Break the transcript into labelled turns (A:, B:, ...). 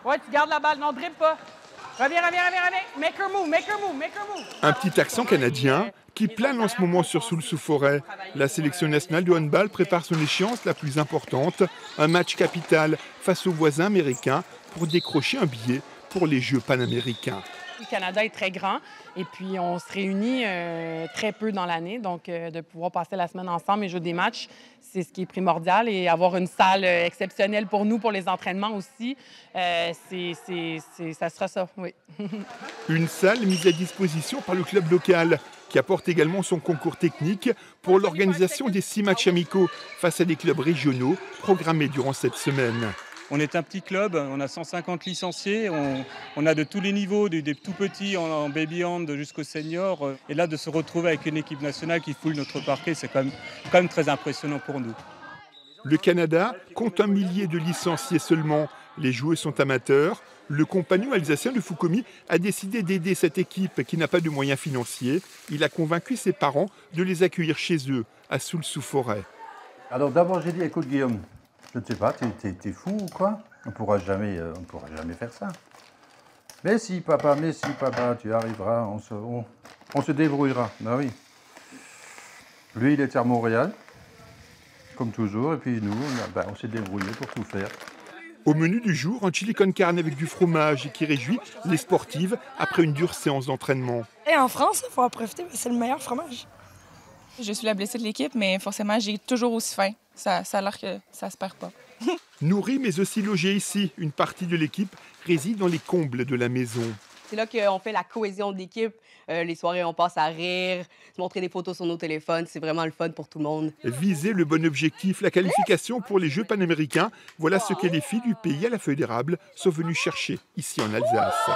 A: Ouais, tu gardes la balle. Non, dribble pas. Reviens. Make her move.
B: Un petit accent canadien qui plane en ce moment sur Soultz-sous-Forêt. La sélection nationale de handball prépare son échéance la plus importante, un match capital face aux voisins américains pour décrocher un billet pour les Jeux panaméricains.
A: Le Canada est très grand et puis on se réunit très peu dans l'année. Donc, de pouvoir passer la semaine ensemble et jouer des matchs, c'est ce qui est primordial. Et avoir une salle exceptionnelle pour nous, pour les entraînements aussi, ça sera ça, oui.
B: Une salle mise à disposition par le club local qui apporte également son concours technique pour l'organisation des 6 matchs amicaux face à des clubs régionaux programmés durant cette semaine.
C: On est un petit club, on a 150 licenciés, on a de tous les niveaux, des tout petits en baby hand jusqu'aux seniors. Et là, de se retrouver avec une équipe nationale qui foule notre parquet, c'est quand même très impressionnant pour nous.
B: Le Canada compte 1 millier de licenciés seulement. Les joueurs sont amateurs. Le compagnon alsacien de Foukomi a décidé d'aider cette équipe qui n'a pas de moyens financiers. Il a convaincu ses parents de les accueillir chez eux, à Soultz-sous-Forêt.
D: Alors d'abord j'ai dit, écoute Guillaume, je ne sais pas, t'es fou ou quoi? On ne pourra jamais faire ça. Mais si papa, tu arriveras, on se débrouillera. Ben oui. Lui il était à Montréal, comme toujours, et puis nous, on s'est débrouillés pour tout faire.
B: Au menu du jour, un chili con carne avec du fromage qui réjouit les sportives après une dure séance d'entraînement.
E: Et en France, il faut en profiter, c'est le meilleur fromage.
F: Je suis la blessée de l'équipe, mais forcément, j'ai toujours aussi faim. Ça a l'air que ça se perd pas.
B: Nourrie mais aussi logée ici, une partie de l'équipe réside dans les combles de la maison.
G: C'est là qu'on fait la cohésion d'équipe. Les soirées, on passe à rire, se montrer des photos sur nos téléphones. C'est vraiment le fun pour tout le monde.
B: Viser le bon objectif, la qualification pour les Jeux panaméricains, voilà ce que les filles du pays à la feuille d'érable sont venues chercher ici en Alsace.